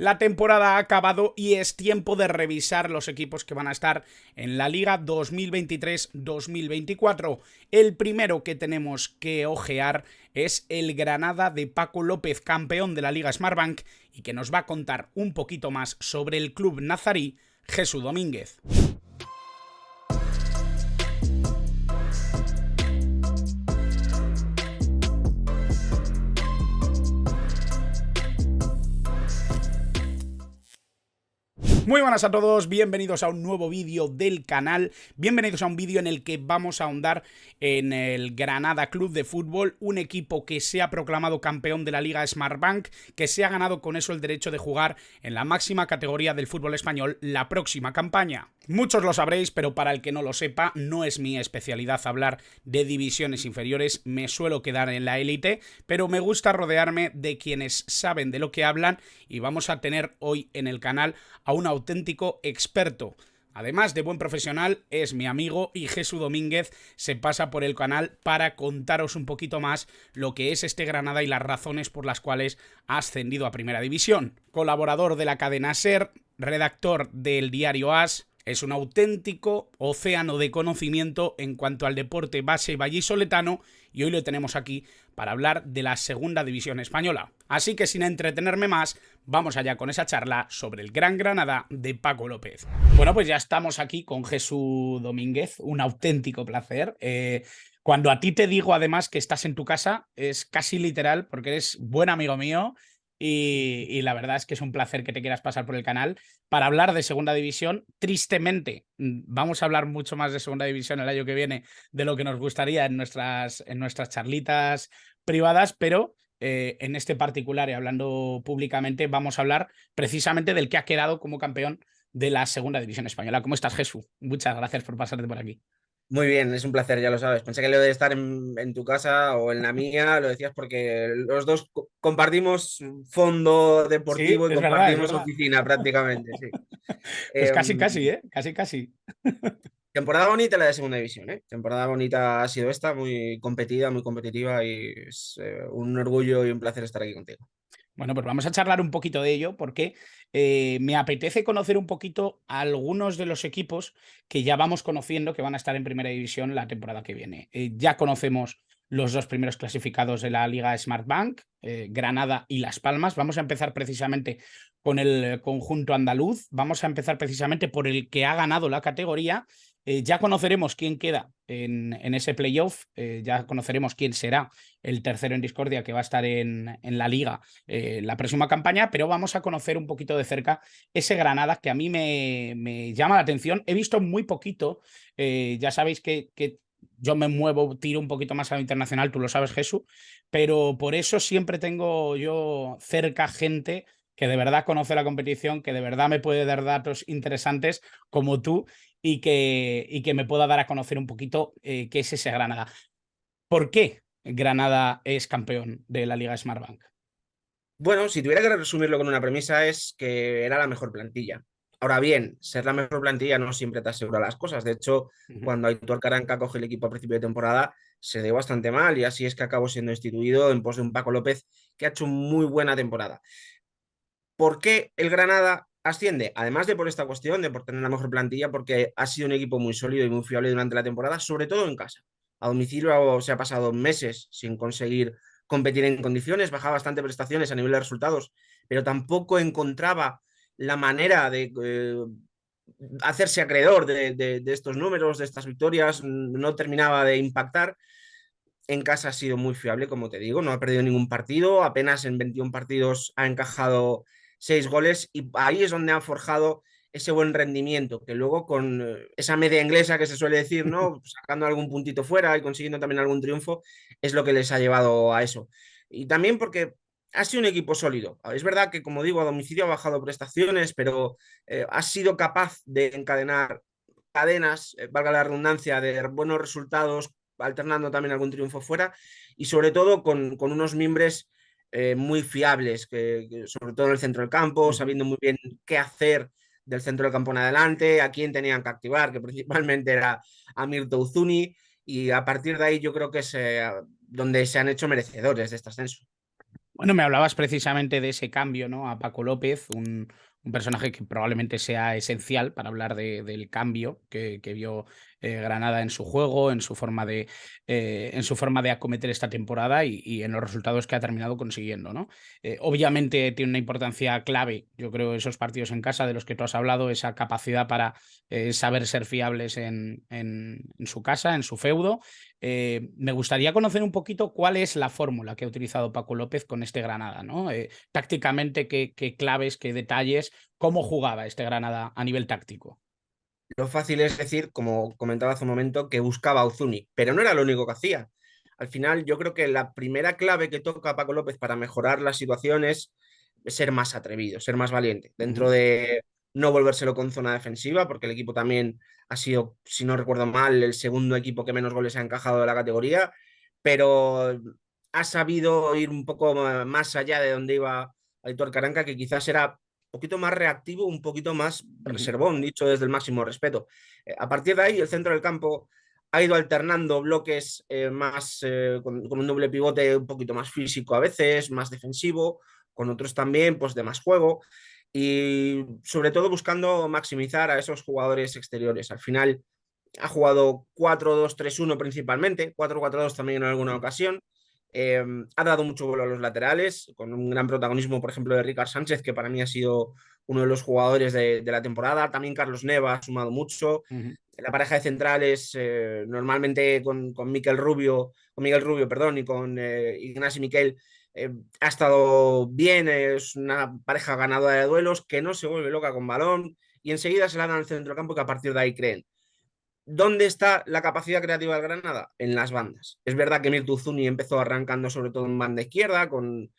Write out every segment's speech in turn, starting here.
La temporada ha acabado y es tiempo de revisar los equipos que van a estar en la Liga 2023-2024. El primero que tenemos que ojear es el Granada de Paco López, campeón de la Liga Smartbank, y que nos va a contar un poquito más sobre el club nazarí, Jesús Domínguez. Muy buenas a todos, bienvenidos a un nuevo vídeo del canal, bienvenidos a un vídeo en el que vamos a ahondar en el Granada Club de Fútbol, un equipo que se ha proclamado campeón de la Liga Smartbank, que se ha ganado con eso el derecho de jugar en la máxima categoría del fútbol español la próxima campaña. Muchos lo sabréis, pero para el que no lo sepa, no es mi especialidad hablar de divisiones inferiores, me suelo quedar en la élite, pero me gusta rodearme de quienes saben de lo que hablan y vamos a tener hoy en el canal a un auténtico experto. Además de buen profesional, es mi amigo y Jesús Domínguez se pasa por el canal para contaros un poquito más lo que es este Granada y las razones por las cuales ha ascendido a Primera División. Colaborador de la cadena SER, redactor del diario AS, es un auténtico océano de conocimiento en cuanto al deporte base vallisoletano y hoy lo tenemos aquí para hablar de la Segunda División Española. Así que sin entretenerme más, vamos allá con esa charla sobre el Gran Granada de Paco López. Bueno, pues ya estamos aquí con Jesús Domínguez, un auténtico placer. Cuando a ti te digo además que estás en tu casa, es casi literal porque eres buen amigo mío y la verdad es que es un placer que te quieras pasar por el canal para hablar de Segunda División. Tristemente, vamos a hablar mucho más de Segunda División el año que viene de lo que nos gustaría en nuestras charlitas privadas, pero en este particular y hablando públicamente vamos a hablar precisamente del que ha quedado como campeón de la Segunda División Española. ¿Cómo estás, Jesús? Muchas gracias por pasarte por aquí. Muy bien, es un placer, ya lo sabes. Pensé que lo de estar en tu casa o en la mía lo decías porque los dos compartimos fondo Sí, deportivo y es verdad, es compartimos verdad. oficina prácticamente, sí. Pues casi, Em, casi, ¿eh? Casi, casi. Temporada bonita la de Segunda División, ¿eh? Temporada bonita ha sido esta, muy competida, muy competitiva y es un orgullo y un placer estar aquí contigo. Bueno, pues vamos a charlar un poquito de ello porque me apetece conocer un poquito a algunos de los equipos que ya vamos conociendo que van a estar en Primera División la temporada que viene. Ya conocemos los dos primeros clasificados de la Liga Smartbank, Granada y Las Palmas. Vamos a empezar precisamente con el conjunto andaluz. Vamos a empezar precisamente por el que ha ganado la categoría. Ya conoceremos quién queda en ese playoff, ya conoceremos quién será el tercero en discordia que va a estar en la liga la próxima campaña, pero vamos a conocer un poquito de cerca ese Granada que a mí me llama la atención. He visto muy poquito, ya sabéis que yo me muevo, tiro un poquito más a lo internacional, tú lo sabes, Jesús, pero por eso siempre tengo yo cerca gente que de verdad conoce la competición, que de verdad me puede dar datos interesantes como tú y que me pueda dar a conocer un poquito qué es ese Granada. ¿Por qué Granada es campeón de la Liga Smartbank? Bueno, si tuviera que resumirlo con una premisa es que era la mejor plantilla. Ahora bien, ser la mejor plantilla no siempre te asegura las cosas. De hecho, Ujú. cuando Aitor Caranca coge el equipo a principio de temporada, se dio bastante mal y así es que acabó siendo instituido en pos de un Paco López que ha hecho muy buena temporada. ¿Por qué el Granada asciende? Además de por esta cuestión, de por tener la mejor plantilla, porque ha sido un equipo muy sólido y muy fiable durante la temporada, sobre todo en casa. A domicilio se ha pasado meses sin conseguir competir en condiciones, bajaba bastante prestaciones a nivel de resultados, pero tampoco encontraba la manera de hacerse acreedor de estos números, de estas victorias, no terminaba de impactar. En casa ha sido muy fiable, como te digo, no ha perdido ningún partido, apenas en 21 partidos ha encajado 6 goles y ahí es donde ha forjado ese buen rendimiento, que luego con esa media inglesa que se suele decir, ¿no? Sacando algún puntito fuera y consiguiendo también algún triunfo, es lo que les ha llevado a eso. Y también porque ha sido un equipo sólido. Es verdad que, como digo, a domicilio ha bajado prestaciones, pero ha sido capaz de encadenar cadenas, valga la redundancia, de buenos resultados, alternando también algún triunfo fuera y sobre todo con unos mimbres muy fiables, sobre todo en el centro del campo, Ujú. sabiendo muy bien qué hacer del centro del campo en adelante, a quién tenían que activar, que principalmente era a Mirto Uzuni, y a partir de ahí yo creo que es donde se han hecho merecedores de este ascenso. Bueno, me hablabas precisamente de ese cambio, ¿no? A Paco López, un personaje que probablemente sea esencial para hablar del cambio que vio Granada en su juego, en su forma de acometer esta temporada y en los resultados que ha terminado consiguiendo, ¿no? Obviamente tiene una importancia clave, yo creo, esos partidos en casa de los que tú has hablado, esa capacidad para saber ser fiables en su casa, en su feudo. Me gustaría conocer un poquito cuál es la fórmula que ha utilizado Paco López con este Granada, ¿no? Tácticamente, qué claves, qué detalles, cómo jugaba este Granada a nivel táctico. Lo fácil es decir, como comentaba hace un momento, que buscaba a Uzuni, pero no era lo único que hacía. Al final, yo creo que la primera clave que toca Paco López para mejorar la situación es ser más atrevido, ser más valiente, dentro Ujú, de no volvérselo con zona defensiva, porque el equipo también ha sido, si no recuerdo mal, el segundo equipo que menos goles ha encajado de la categoría, pero ha sabido ir un poco más allá de donde iba Aitor Caranca, que quizás era poquito más reactivo, un poquito más ujú, reservón, dicho desde el máximo respeto. A partir de ahí, el centro del campo ha ido alternando bloques más con un doble pivote un poquito más físico a veces, más defensivo, con otros también pues de más juego y sobre todo buscando maximizar a esos jugadores exteriores. Al final ha jugado 4-2-3-1 principalmente, 4-4-2 también en alguna ocasión. Ha dado mucho vuelo a los laterales, con un gran protagonismo, por ejemplo, de Ricard Sánchez, que para mí ha sido uno de los jugadores de la temporada. También Carlos Neva ha sumado mucho. ujú, La pareja de centrales, normalmente con Miguel Rubio, perdón, y con Ignasi Miquel, ha estado bien. Es una pareja ganadora de duelos que no se vuelve loca con balón y enseguida se la dan al centro del campo que a partir de ahí creen. ¿Dónde está la capacidad creativa del Granada? En las bandas. Es verdad que Mirtu Zuni empezó arrancando sobre todo en banda izquierda, con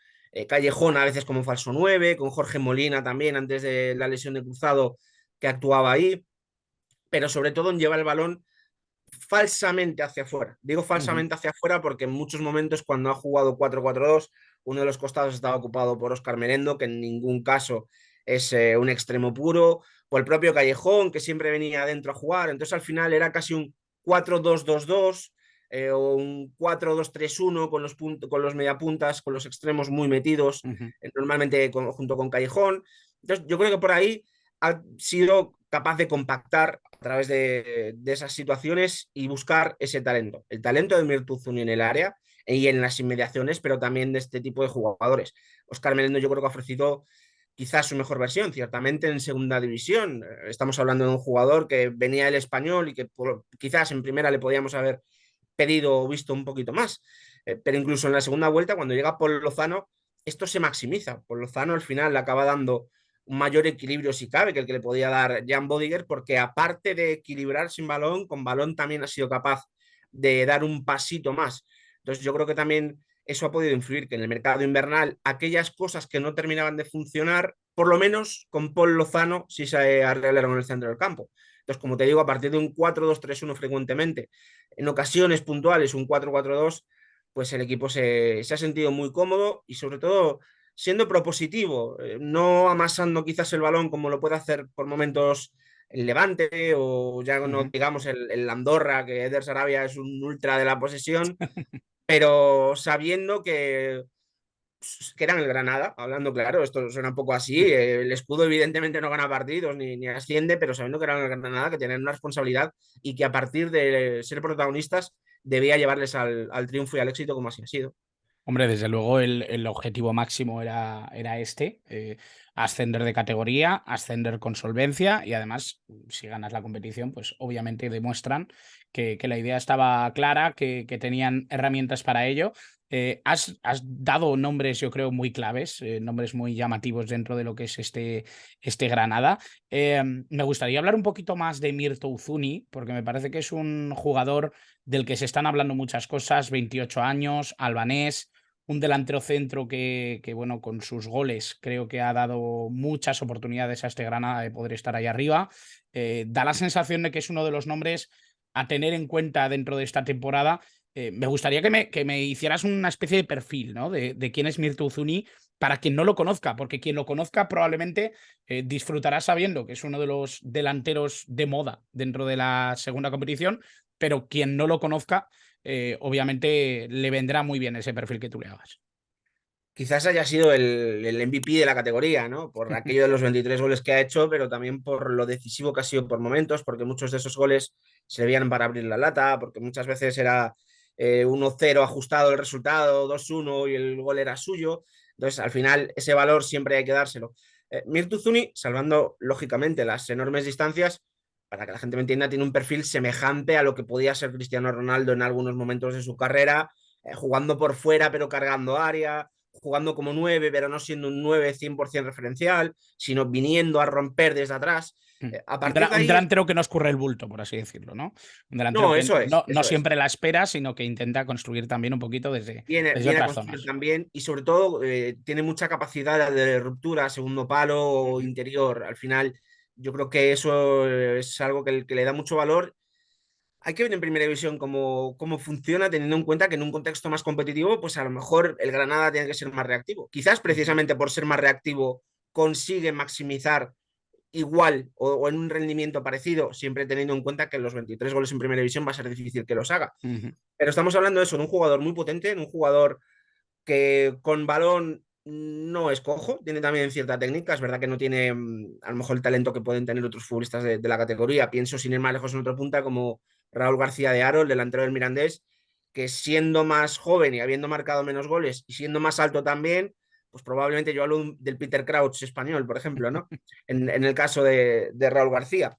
Callejón a veces como falso 9, con Jorge Molina también antes de la lesión de Cruzado que actuaba ahí, pero sobre todo en llevar el balón falsamente hacia afuera. Digo ujú, falsamente hacia afuera porque en muchos momentos cuando ha jugado 4-4-2, uno de los costados estaba ocupado por Óscar Merendo, que en ningún caso es un extremo puro, o el propio Callejón, que siempre venía adentro a jugar. Entonces al final era casi un 4-2-2-2 o un 4-2-3-1 con los mediapuntas, con los extremos muy metidos, ujú. normalmente junto con Callejón. Entonces yo creo que por ahí ha sido capaz de compactar a través de esas situaciones y buscar ese talento. El talento de Mirtuzuni en el área y en las inmediaciones, pero también de este tipo de jugadores. Oscar Melendo yo creo que ha ofrecido quizás su mejor versión, ciertamente en segunda división. Estamos hablando de un jugador que venía del Español y que quizás en primera le podíamos haber pedido o visto un poquito más. Pero incluso en la segunda vuelta, cuando llega Paul Lozano, esto se maximiza. Paul Lozano al final le acaba dando un mayor equilibrio si cabe que el que le podía dar Jan Bodiger, porque aparte de equilibrar sin balón, con balón también ha sido capaz de dar un pasito más. Entonces yo creo que también eso ha podido influir, que en el mercado invernal aquellas cosas que no terminaban de funcionar, por lo menos con Paul Lozano sí se arreglaron en el centro del campo. Entonces, como te digo, a partir de un 4-2-3-1 frecuentemente, en ocasiones puntuales un 4-4-2, pues el equipo se ha sentido muy cómodo y sobre todo siendo propositivo, no amasando quizás el balón como lo puede hacer por momentos el Levante o ya no Ujú. digamos el Andorra, que Eder Sarabia es un ultra de la posesión, pero sabiendo que eran el Granada, hablando claro, esto suena un poco así, el escudo evidentemente no gana partidos ni asciende, pero sabiendo que eran el Granada, que tenían una responsabilidad y que a partir de ser protagonistas debía llevarles al triunfo y al éxito como así ha sido. Hombre, desde luego el objetivo máximo era este, ascender de categoría, ascender con solvencia y además, si ganas la competición, pues obviamente demuestran que la idea estaba clara, que tenían herramientas para ello. Has dado nombres, yo creo, muy claves, nombres muy llamativos dentro de lo que es este Granada. Me gustaría hablar un poquito más de Mirto Uzuni, porque me parece que es un jugador del que se están hablando muchas cosas, 28 años, albanés, un delantero centro bueno, con sus goles creo que ha dado muchas oportunidades a este Granada de poder estar ahí arriba. Da la sensación de que es uno de los nombres a tener en cuenta dentro de esta temporada. Me gustaría que me hicieras una especie de perfil, ¿no? De quién es Mirto Uzuni para quien no lo conozca, porque quien lo conozca probablemente disfrutará sabiendo que es uno de los delanteros de moda dentro de la segunda competición, pero quien no lo conozca obviamente le vendrá muy bien ese perfil que tú le hagas. quizás haya sido el MVP de la categoría, ¿no? Por aquello de los 23 goles que ha hecho, pero también por lo decisivo que ha sido por momentos, porque muchos de esos goles servían para abrir la lata, porque muchas veces era 1-0 ajustado el resultado, 2-1 y el gol era suyo. Entonces, al final, ese valor siempre hay que dárselo. Mirtu Zuni, salvando lógicamente las enormes distancias, para que la gente me entienda, tiene un perfil semejante a lo que podía ser Cristiano Ronaldo en algunos momentos de su carrera, jugando por fuera pero cargando área, jugando como 9, pero no siendo un 9 100% referencial, sino viniendo a romper desde atrás. A partir de Un ahí, delantero que no escurre el bulto, por así decirlo, ¿no? Un delantero no, que eso es, no eso es. siempre la espera, sino que intenta construir también un poquito Viene, desde viene a otras construir zonas. también y sobre todo tiene mucha capacidad de ruptura, segundo palo o Ujú, interior. Al final, yo creo que eso es algo que le da mucho valor. Hay que ver en primera división cómo funciona, teniendo en cuenta que en un contexto más competitivo, pues a lo mejor el Granada tiene que ser más reactivo. Quizás ujú. precisamente por ser más reactivo consigue maximizar igual o en un rendimiento parecido, siempre teniendo en cuenta que los 23 goles en primera división va a ser difícil que los haga. Ujú, Pero estamos hablando de eso, de un jugador muy potente, de un jugador que con balón no es cojo, tiene también cierta técnica, es verdad que no tiene a lo mejor el talento que pueden tener otros futbolistas de la categoría, pienso sin ir más lejos en otro punta como Raúl García de Aro, el delantero del Mirandés, que siendo más joven y habiendo marcado menos goles y siendo más alto también, pues probablemente yo hablo del Peter Crouch español, por ejemplo, ¿no? En el caso de Raúl García,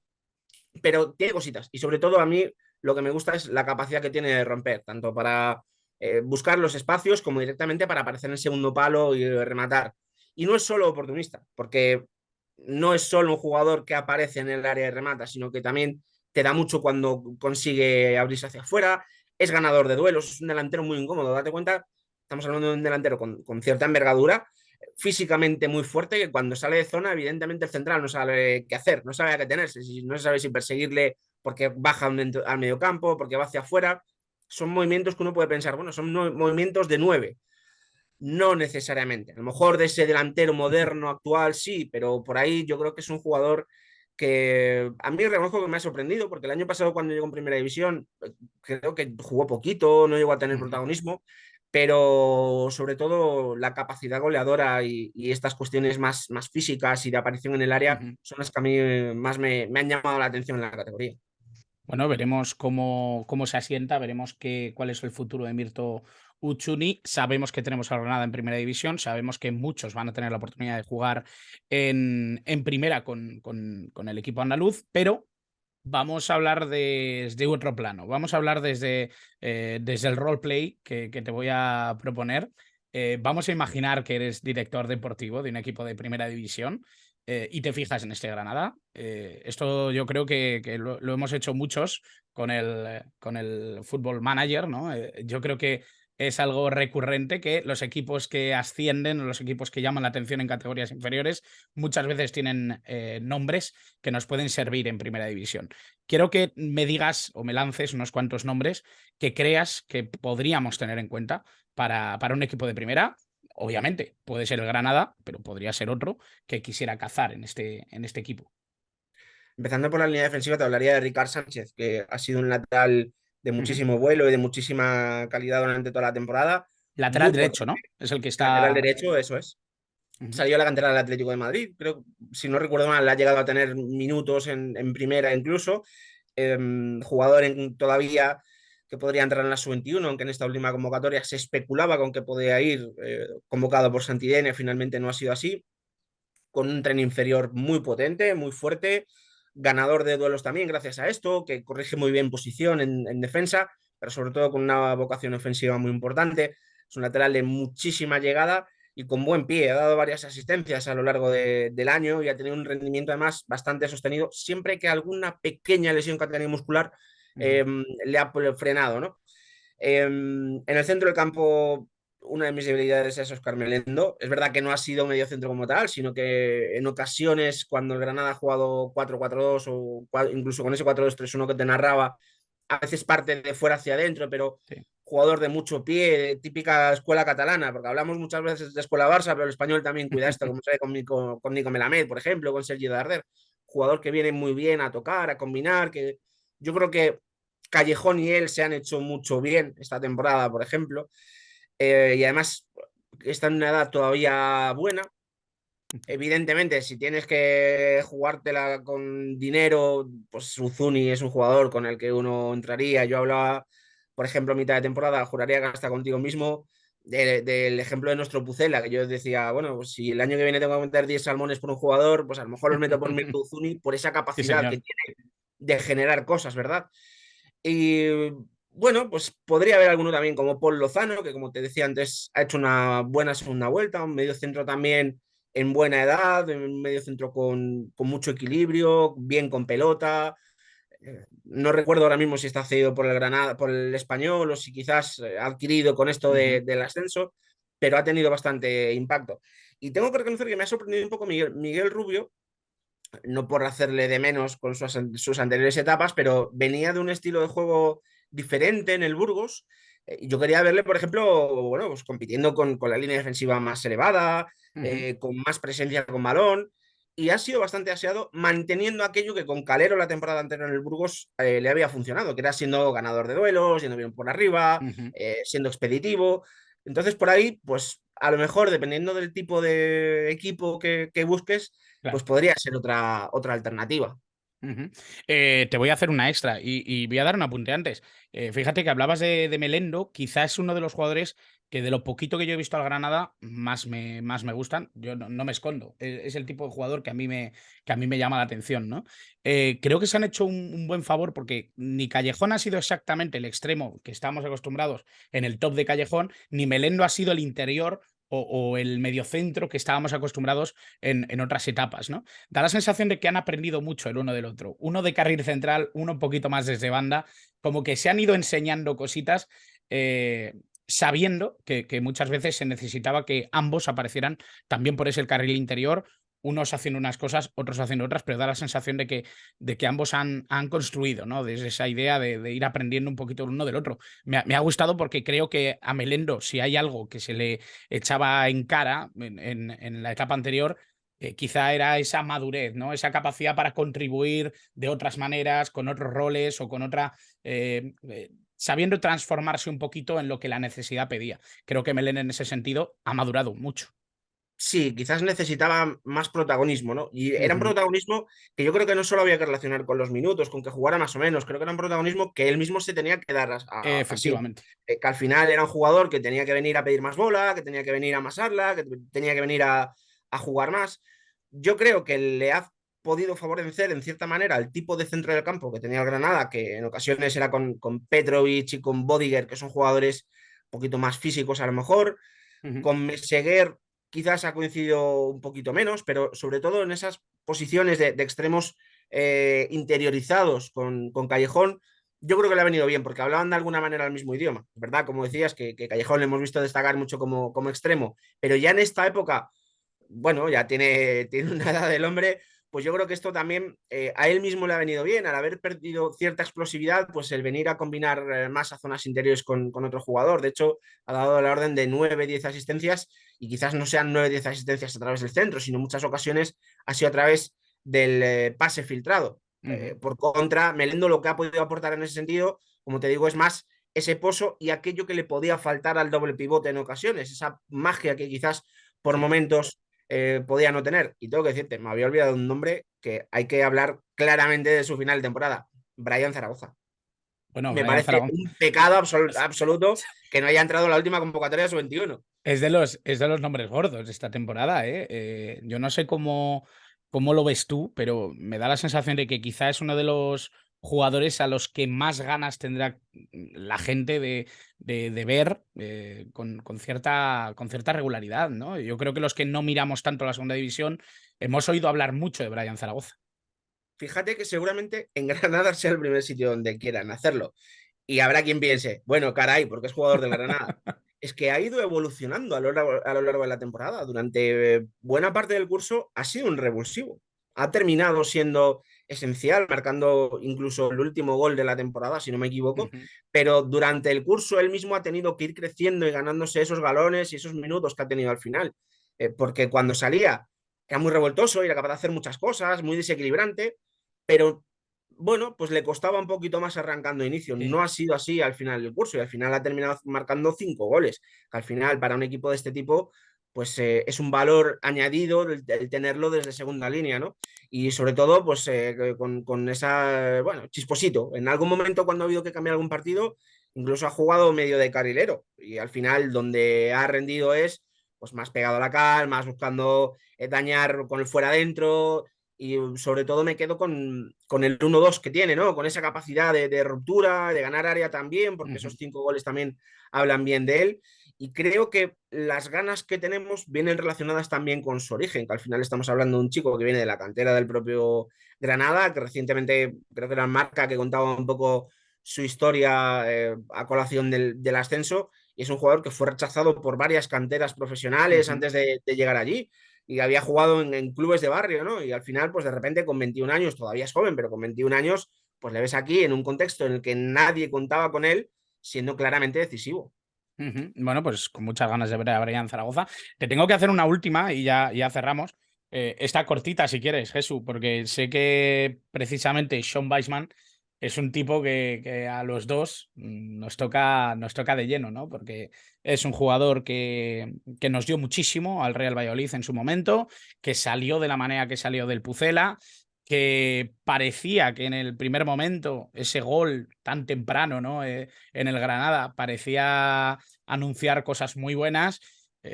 pero tiene cositas y sobre todo a mí lo que me gusta es la capacidad que tiene de romper, tanto para buscar los espacios como directamente para aparecer en el segundo palo y rematar. Y no es solo oportunista, porque no es solo un jugador que aparece en el área de remata, sino que también te da mucho cuando consigue abrirse hacia afuera, es ganador de duelos, es un delantero muy incómodo, date cuenta, estamos hablando de un delantero con cierta envergadura, físicamente muy fuerte, que cuando sale de zona, evidentemente el central no sabe qué hacer, no sabe a qué tenerse, no sabe si perseguirle porque baja al medio campo, porque va hacia afuera. Son movimientos que uno puede pensar, bueno, son movimientos de 9. No necesariamente. A lo mejor de ese delantero moderno actual sí, pero por ahí yo creo que es un jugador que a mí reconozco que me ha sorprendido, porque el año pasado cuando llegó en Primera División creo que jugó poquito, no llegó a tener ujú. protagonismo, pero sobre todo la capacidad goleadora y estas cuestiones más físicas y de aparición en el área Ujú. son las que a mí más me han llamado la atención en la categoría. Bueno, veremos cómo se asienta, veremos cuál es el futuro de Mirto Ucuni. Sabemos que tenemos a Granada en primera división, sabemos que muchos van a tener la oportunidad de jugar en primera con el equipo andaluz, pero vamos a hablar desde otro plano. Vamos a hablar desde el roleplay que te voy a proponer. Vamos a imaginar que eres director deportivo de un equipo de primera división y te fijas en este Granada. Esto yo creo que lo hemos hecho muchos con el Football Manager, ¿no? Yo creo que es algo recurrente que los equipos que ascienden o los equipos que llaman la atención en categorías inferiores muchas veces tienen nombres que nos pueden servir en primera división. Quiero que me digas o me lances unos cuantos nombres que creas que podríamos tener en cuenta para un equipo de primera. Obviamente, puede ser el Granada, pero podría ser otro que quisiera cazar en este equipo. Empezando por la línea defensiva, te hablaría de Ricard Sánchez, que ha sido un lateral de Ujú. muchísimo vuelo y de muchísima calidad durante toda la temporada. Lateral Muy derecho, potente, ¿no? Es el que lateral está. derecho, eso es. Ujú. Salió a la cantera del Atlético de Madrid, creo, si no recuerdo mal, ha llegado a tener minutos en primera incluso. Jugador todavía que podría entrar en la sub-21, aunque en esta última convocatoria se especulaba con que podía ir convocado por Santidene, finalmente no ha sido así, con un tren inferior muy potente, muy fuerte, ganador de duelos también gracias a esto, que corrige muy bien posición en defensa, pero sobre todo con una vocación ofensiva muy importante. Es un lateral de muchísima llegada y con buen pie. Ha dado varias asistencias a lo largo del año y ha tenido un rendimiento además bastante sostenido, siempre que alguna pequeña lesión que ha tenido muscular Ujú. le ha frenado, ¿no? En el centro del campo, una de mis debilidades es Oscar Melendo. Es verdad que no ha sido medio centro como tal, sino que en ocasiones, cuando el Granada ha jugado 4-4-2 o incluso con ese 4-2-3-1 que te narraba, a veces parte de fuera hacia adentro, pero Sí. jugador de mucho pie, típica escuela catalana, porque hablamos muchas veces de escuela Barça, pero el español también cuida esto, como sabe con Nico Melamed, por ejemplo, con Sergi Darder. Jugador que viene muy bien a tocar, a combinar, que yo creo que Callejón y él se han hecho mucho bien esta temporada, por ejemplo. Y además, está en una edad todavía buena. Evidentemente, si tienes que jugártela con dinero, pues Uzuni es un jugador con el que uno entraría. Yo hablaba, por ejemplo, a mitad de temporada, juraría que hasta contigo mismo, del ejemplo de nuestro Pucela, que yo decía, bueno, pues si el año que viene tengo que meter 10 salmones por un jugador, pues a lo mejor los meto por Mirko Uzuni por esa Sí, capacidad que señor. tiene de generar cosas, ¿verdad? Y bueno, pues podría haber alguno también como Paul Lozano, que como te decía antes, ha hecho una buena segunda vuelta, un medio centro también en buena edad, un medio centro con mucho equilibrio, bien con pelota. No recuerdo ahora mismo si está cedido por el Granada, por el Español, o si quizás ha adquirido con esto Ujú. del ascenso, pero ha tenido bastante impacto. Y tengo que reconocer que me ha sorprendido un poco Miguel Rubio, no por hacerle de menos con sus anteriores etapas, pero venía de un estilo de juego diferente en el Burgos. Yo quería verle, por ejemplo, bueno, pues compitiendo con la línea defensiva más elevada, Ujú. con más presencia con balón, y ha sido bastante aseado manteniendo aquello que con Calero la temporada anterior en el Burgos le había funcionado, que era siendo ganador de duelos, yendo bien por arriba, Ujú. siendo expeditivo. Entonces, por ahí, pues a lo mejor, dependiendo del tipo de equipo que busques, pues Claro. podría ser otra alternativa. Ujú. Te voy a hacer una extra y voy a dar un apunte antes. Fíjate que hablabas de Melendo, quizás es uno de los jugadores que de lo poquito que yo he visto al Granada más me gustan. Yo no me escondo. Es el tipo de jugador que a mí me llama la atención, ¿no? Creo que se han hecho un buen favor porque ni Callejón ha sido exactamente el extremo que estábamos acostumbrados en el top de Callejón, ni Melendo ha sido el interior o el mediocentro que estábamos acostumbrados en otras etapas, ¿no? Da la sensación de que han aprendido mucho el uno del otro. Uno de carril central, uno un poquito más desde banda, como que se han ido enseñando cositas, sabiendo que muchas veces se necesitaba que ambos aparecieran también por ese carril interior, unos haciendo unas cosas, otros haciendo otras, pero da la sensación de que ambos han construido, ¿no? Desde esa idea de ir aprendiendo un poquito el uno del otro. Me ha gustado porque creo que a Melendo, si hay algo que se le echaba en cara en la etapa anterior, quizá era esa madurez, ¿no? Esa capacidad para contribuir de otras maneras, con otros roles o con otra. Sabiendo transformarse un poquito en lo que la necesidad pedía. Creo que Melen en ese sentido ha madurado mucho. Sí, quizás necesitaba más protagonismo, ¿no? Y era un Ujú. protagonismo que yo creo que no solo había que relacionar con los minutos, con que jugara más o menos, creo que era un protagonismo que él mismo se tenía que dar así. Efectivamente. Que al final era un jugador que tenía que venir a pedir más bola, que tenía que venir a amasarla, que tenía que venir a jugar más. Yo creo que le ha podido favorecer en cierta manera el tipo de centro del campo que tenía el Granada, que en ocasiones era con Petrovic y con Bodiger, que son jugadores un poquito más físicos a lo mejor. Ujú. Con Meseguer quizás ha coincidido un poquito menos, pero sobre todo en esas posiciones de extremos interiorizados con Callejón, yo creo que le ha venido bien, porque hablaban de alguna manera el mismo idioma, ¿verdad? Como decías, que Callejón le hemos visto destacar mucho como extremo, pero ya en esta época, bueno, ya tiene una edad del hombre, pues yo creo que esto también a él mismo le ha venido bien, al haber perdido cierta explosividad, pues el venir a combinar más a zonas interiores con otro jugador. De hecho, ha dado la orden de 9-10 asistencias y quizás no sean 9-10 asistencias a través del centro, sino en muchas ocasiones ha sido a través del pase filtrado. Ujú. Por contra, Melendo lo que ha podido aportar en ese sentido, como te digo, es más ese pozo y aquello que le podía faltar al doble pivote en ocasiones, esa magia que quizás por Sí. momentos podía no tener. Y tengo que decirte, me había olvidado un nombre que hay que hablar claramente de su final de temporada, Brian Zaragoza. Bueno, Me Brian parece Zaragoza un pecado absoluto que no haya entrado en la última convocatoria de su 21. es de los nombres gordos de esta temporada, ¿eh? Yo no sé cómo lo ves tú, pero me da la sensación de que quizá es uno de los jugadores a los que más ganas tendrá la gente de ver con cierta regularidad, ¿no? Yo creo que los que no miramos tanto la segunda división hemos oído hablar mucho de Brian Zaragoza. Fíjate que seguramente en Granada sea el primer sitio donde quieran hacerlo. Y habrá quien piense, bueno, caray, porque es jugador del Granada. Es que ha ido evolucionando a lo largo de la temporada. Durante buena parte del curso ha sido un revulsivo. Ha terminado siendo esencial, marcando incluso el último gol de la temporada, si no me equivoco. Ujú. Pero durante el curso él mismo ha tenido que ir creciendo y ganándose esos galones y esos minutos que ha tenido al final. Porque cuando salía era muy revoltoso y era capaz de hacer muchas cosas, muy desequilibrante, pero bueno, pues le costaba un poquito más arrancando de inicio. Sí. No ha sido así al final del curso y al final ha terminado marcando 5 goles. Que al final, para un equipo de este tipo, pues es un valor añadido el tenerlo desde segunda línea, ¿no? Y sobre todo, pues con esa, bueno, chisposito. En algún momento, cuando ha habido que cambiar algún partido, incluso ha jugado medio de carrilero. Y al final, donde ha rendido es pues más pegado a la cal, más buscando dañar con el fuera adentro, y sobre todo me quedo con el 1-2 que tiene, ¿no? Con esa capacidad de ruptura, de ganar área también, porque esos 5 goles también hablan bien de él. Y creo que las ganas que tenemos vienen relacionadas también con su origen, que al final estamos hablando de un chico que viene de la cantera del propio Granada, que recientemente creo que era Marca que contaba un poco su historia a colación del ascenso, y es un jugador que fue rechazado por varias canteras profesionales Ujú. antes de llegar allí, y había jugado en clubes de barrio, ¿no? Y al final, pues de repente con 21 años, todavía es joven, pero con 21 años, pues le ves aquí en un contexto en el que nadie contaba con él, siendo claramente decisivo. Ujú. Bueno, pues con muchas ganas de ver a Brian Zaragoza. Te tengo que hacer una última y ya cerramos. Esta cortita, si quieres, Jesús, porque sé que precisamente Sean Weisman es un tipo que a los dos nos toca de lleno, ¿no? Porque es un jugador que nos dio muchísimo al Real Valladolid en su momento, que salió de la manera que salió del Pucela, que parecía que en el primer momento ese gol tan temprano, ¿no? En el Granada parecía anunciar cosas muy buenas,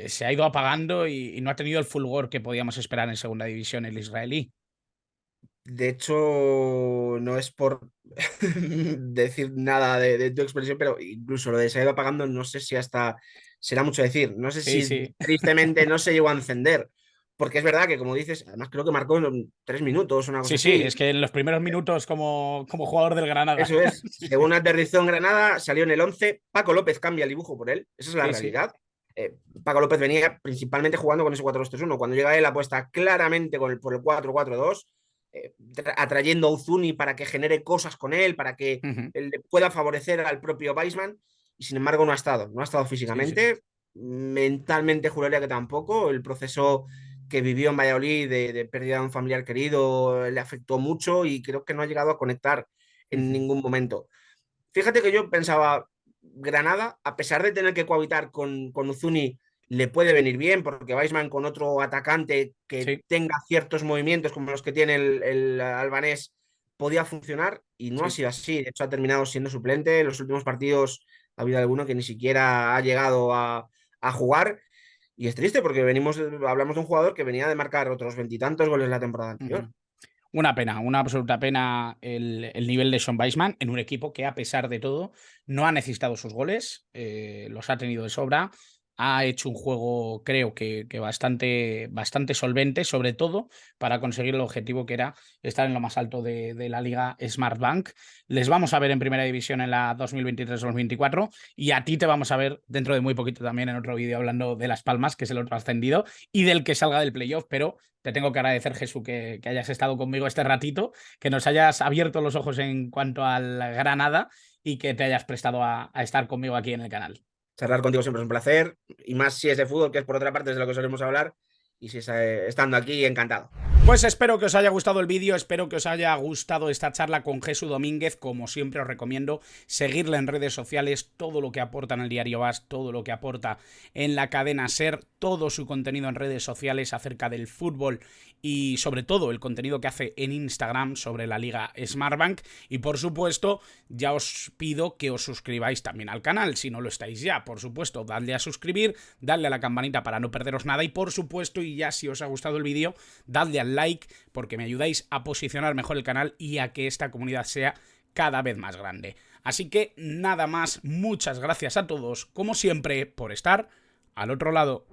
se ha ido apagando y no ha tenido el fulgor que podíamos esperar en segunda división el israelí. De hecho, no es por decir nada de tu expresión, pero incluso lo de se ha ido apagando, no sé si hasta será mucho decir. No sé Sí, si sí. tristemente no se llegó a encender. Porque es verdad que, como dices, además creo que marcó en 3 minutos, una cosa Sí, sí, así. es que en los primeros minutos como jugador del Granada. Eso es. Sí, Según aterrizó en Granada, salió en el 11. Paco López cambia el dibujo por él. Esa es la sí, sí. realidad. Paco López venía principalmente jugando con ese 4-2-3-1. Cuando llega él, apuesta claramente por el 4-4-2, atrayendo a Uzuni para que genere cosas con él, para que Ujú. él le pueda favorecer al propio Weisman. Y sin embargo, no ha estado. No ha estado Sí, sí. físicamente. Mentalmente, juraría que tampoco. El proceso que vivió en Valladolid de pérdida de un familiar querido le afectó mucho y creo que no ha llegado a conectar en Ujú. ningún momento. Fíjate que yo pensaba, Granada, a pesar de tener que cohabitar con Uzuni, le puede venir bien, porque Weisman con otro atacante que Sí, tenga ciertos movimientos como los que tiene el albanés podía funcionar, y no ha sí. sido así. De hecho, ha terminado siendo suplente. En los últimos partidos ha habido alguno que ni siquiera ha llegado a jugar. Y es triste porque hablamos de un jugador que venía de marcar otros veintitantos goles la temporada anterior. Ujú. Una pena, una absoluta pena el nivel de Sean Weisman en un equipo que, a pesar de todo, no ha necesitado sus goles, los ha tenido de sobra. Ha hecho un juego, creo que bastante solvente, sobre todo para conseguir el objetivo que era estar en lo más alto de la liga Smartbank. Les vamos a ver en primera división en la 2023-2024 y a ti te vamos a ver dentro de muy poquito también en otro vídeo hablando de Las Palmas, que es el otro ascendido, y del que salga del playoff, pero te tengo que agradecer, Jesús, que hayas estado conmigo este ratito, que nos hayas abierto los ojos en cuanto al Granada y que te hayas prestado a estar conmigo aquí en el canal. Charlar contigo siempre es un placer, y más si es de fútbol, que es por otra parte de lo que solemos hablar, y si es estando aquí, encantado. Pues espero que os haya gustado el vídeo, espero que os haya gustado esta charla con Jesús Domínguez. Como siempre os recomiendo seguirle en redes sociales, todo lo que aporta en el Diario As, todo lo que aporta en la cadena SER, todo su contenido en redes sociales acerca del fútbol y sobre todo el contenido que hace en Instagram sobre la liga Smartbank. Y por supuesto, ya os pido que os suscribáis también al canal, si no lo estáis ya. Por supuesto, dadle a suscribir, dadle a la campanita para no perderos nada y por supuesto, y ya si os ha gustado el vídeo, dadle al like porque me ayudáis a posicionar mejor el canal y a que esta comunidad sea cada vez más grande. Así que nada más, muchas gracias a todos, como siempre, por estar al otro lado.